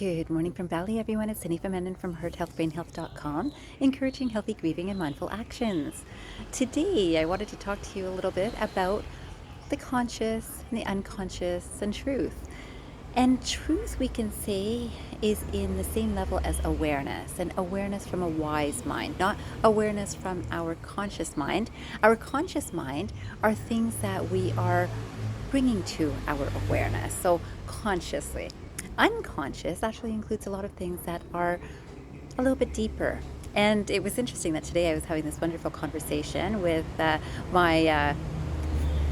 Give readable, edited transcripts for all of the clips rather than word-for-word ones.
Good morning from Bali, everyone. It's Cindy from hearthealthbrainhealth.com, encouraging healthy grieving and mindful actions. Today, I wanted to talk to you a little bit about the conscious and the unconscious and truth. And truth, we can say, is in the same level as awareness, and awareness from a wise mind, not awareness from our conscious mind. Our conscious mind are things that we are bringing to our awareness, so consciously. Unconscious actually includes a lot of things that are a little bit deeper. And it was interesting that today I was having this wonderful conversation with my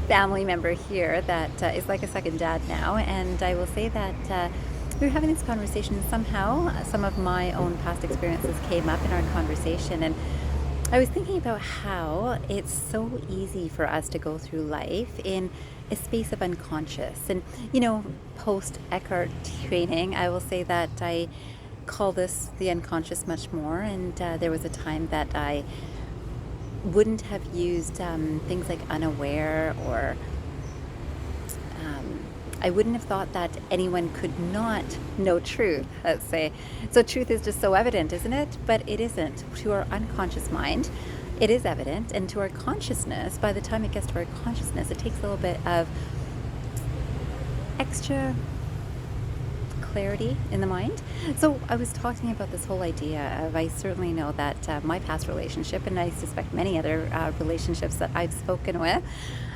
family member here that is like a second dad now. And I will say that we were having this conversation, and somehow some of my own past experiences came up in our conversation. And I was thinking about how it's so easy for us to go through life in a space of unconscious. And, post Eckhart training, I will say that I call this the unconscious much more. And there was a time that I wouldn't have used things like unaware, or I wouldn't have thought that anyone could not know truth, let's say. So truth is just so evident, isn't it? But it isn't. To our unconscious mind, it is evident. And to our consciousness, by the time it gets to our consciousness, it takes a little bit of extra clarity in the mind. So I was talking about this whole idea of, I certainly know that my past relationship, and I suspect many other relationships that I've spoken with,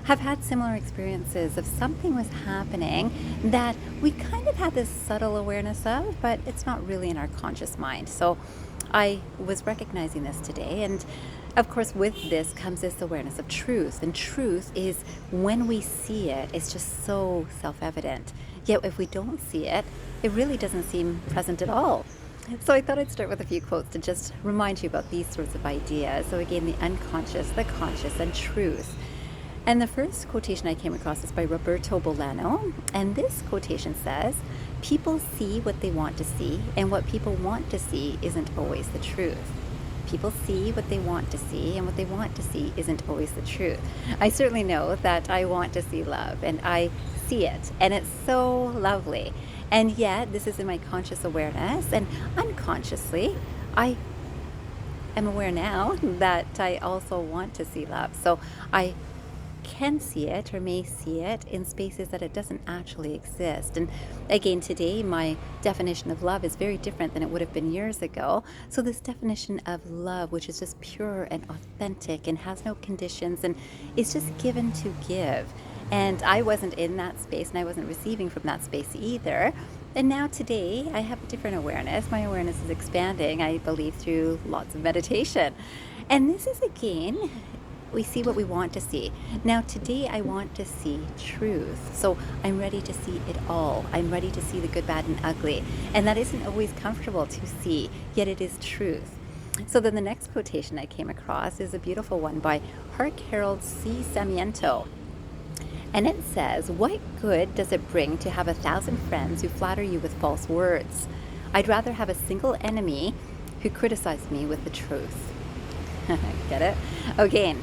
have had similar experiences of something was happening that we kind of had this subtle awareness of, but it's not really in our conscious mind. So I was recognizing this today, and of course with this comes this awareness of truth. And truth is, when we see it, it's just so self-evident. Yet if we don't see it, it really doesn't seem present at all. So I thought I'd start with a few quotes to just remind you about these sorts of ideas. So again, the unconscious, the conscious, and truth. And the first quotation I came across is by Roberto Bolano. And this quotation says, "People see what they want to see, and what people want to see isn't always the truth." People see what they want to see, and what they want to see isn't always the truth. I certainly know that I want to see love, and I see it, and it's so lovely. And yet, this is in my conscious awareness, and unconsciously, I am aware now that I also want to see love. So I can see it, or may see it, in spaces that it doesn't actually exist. And again, today my definition of love is very different than it would have been years ago. So this definition of love, which is just pure and authentic and has no conditions and is just given to give. And I wasn't in that space, and I wasn't receiving from that space either. And now today I have a different awareness. My awareness is expanding, I believe, through lots of meditation. And this is, again, we see what we want to see. Now today I want to see truth. So I'm ready to see it all. I'm ready to see the good, bad, and ugly. And that isn't always comfortable to see, yet it is truth. So then the next quotation I came across is a beautiful one by Hark Herald C, Samiento. And it says, "What good does it bring to have 1,000 friends who flatter you with false words? I'd rather have a single enemy who criticizes me with the truth." Get it? Again,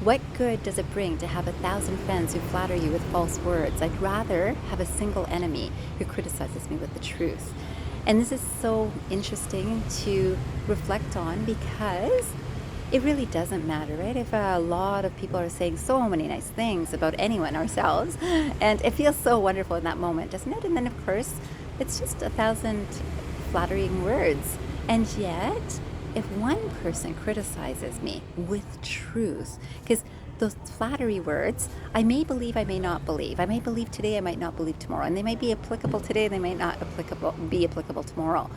what good does it bring to have 1,000 friends who flatter you with false words? I'd rather have a single enemy who criticizes me with the truth. And this is so interesting to reflect on, because it really doesn't matter, right? If a lot of people are saying so many nice things about anyone, ourselves, and it feels so wonderful in that moment, doesn't it? And then of course, it's just 1,000 flattering words. And yet, if one person criticizes me with truth, because those flattery words, I may believe, I may not believe. I may believe today, I might not believe tomorrow. And they might be applicable today, they might not be applicable tomorrow.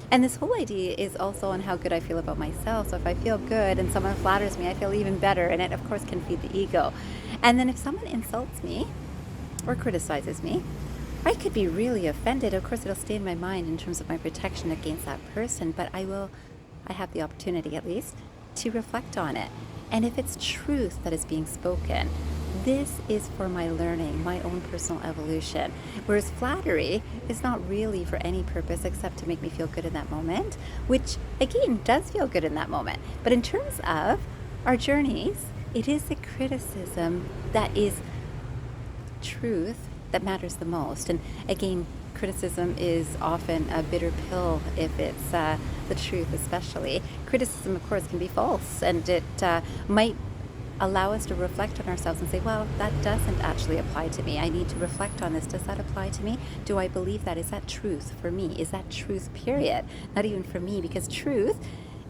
And this whole idea is also on how good I feel about myself. So if I feel good and someone flatters me, I feel even better. And it, of course, can feed the ego. And then if someone insults me or criticizes me, I could be really offended. Of course, it'll stay in my mind in terms of my protection against that person, but I have the opportunity, at least, to reflect on it. And if it's truth that is being spoken, this is for my learning, my own personal evolution. Whereas flattery is not really for any purpose except to make me feel good in that moment, which, again, does feel good in that moment. But in terms of our journeys, it is the criticism that is truth that matters the most. And again, criticism is often a bitter pill if it's the truth, especially. Criticism, of course, can be false, and it might allow us to reflect on ourselves and say, well, that doesn't actually apply to me. I need to reflect on this. Does that apply to me? Do I believe that? Is that truth for me? Is that truth, period? Not even for me, because truth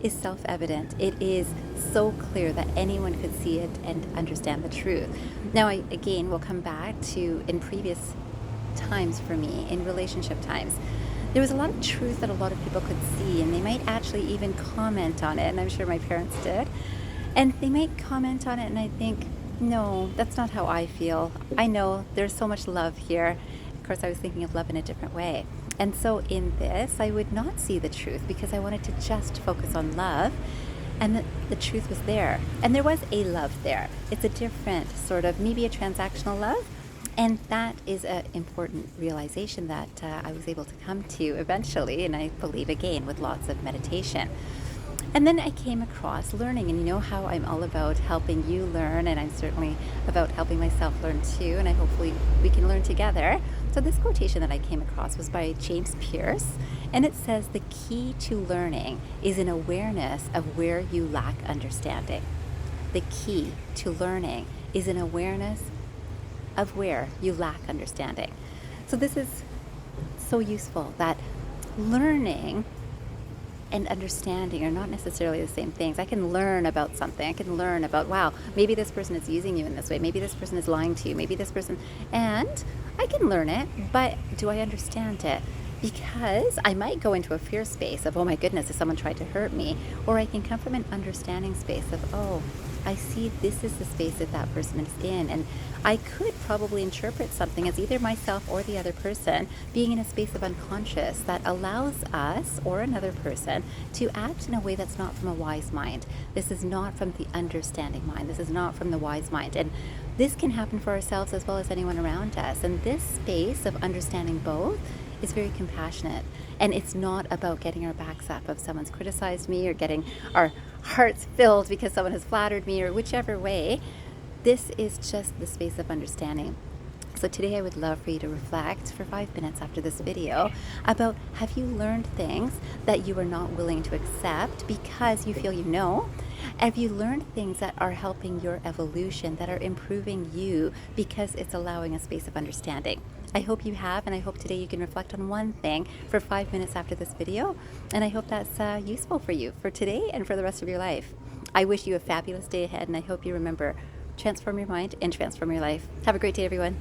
is self-evident. It is so clear that anyone could see it and understand the truth. Now, I again will come back to in previous times for me, in relationship times, there was a lot of truth that a lot of people could see, and they might actually even comment on it, and I'm sure my parents did. And they might comment on it, and I think, no, that's not how I feel. I know there's so much love here. Of course, I was thinking of love in a different way. And so in this, I would not see the truth because I wanted to just focus on love, and the truth was there. And there was a love there. It's a different sort of, maybe a transactional love. And that is an important realization that I was able to come to eventually, and I believe again with lots of meditation. And then I came across learning, and you know how I'm all about helping you learn, and I'm certainly about helping myself learn too, and hopefully we can learn together. So this quotation that I came across was by James Pierce, and it says, "The key to learning is an awareness of where you lack understanding." The key to learning is an awareness of where you lack understanding. So this is so useful, that learning and understanding are not necessarily the same things. I can learn about something. I can learn about, wow, maybe this person is using you in this way. Maybe this person is lying to you. Maybe this person, and I can learn it, but do I understand it? Because I might go into a fear space of, oh my goodness, if someone tried to hurt me, or I can come from an understanding space of, oh, I see this is the space that that person is in, and I could probably interpret something as either myself or the other person being in a space of unconscious that allows us or another person to act in a way that's not from a wise mind. This is not from the understanding mind. This is not from the wise mind. And this can happen for ourselves as well as anyone around us. And this space of understanding both is very compassionate. And it's not about getting our backs up if someone's criticized me, or getting our hearts filled because someone has flattered me, or whichever way. This is just the space of understanding. So today I would love for you to reflect for 5 minutes after this video about, have you learned things that you are not willing to accept because you feel you know? Have you learned things that are helping your evolution, that are improving you because it's allowing a space of understanding? I hope you have, and I hope today you can reflect on one thing for 5 minutes after this video, and I hope that's useful for you for today and for the rest of your life. I wish you a fabulous day ahead, and I hope you remember, transform your mind and transform your life. Have a great day, everyone.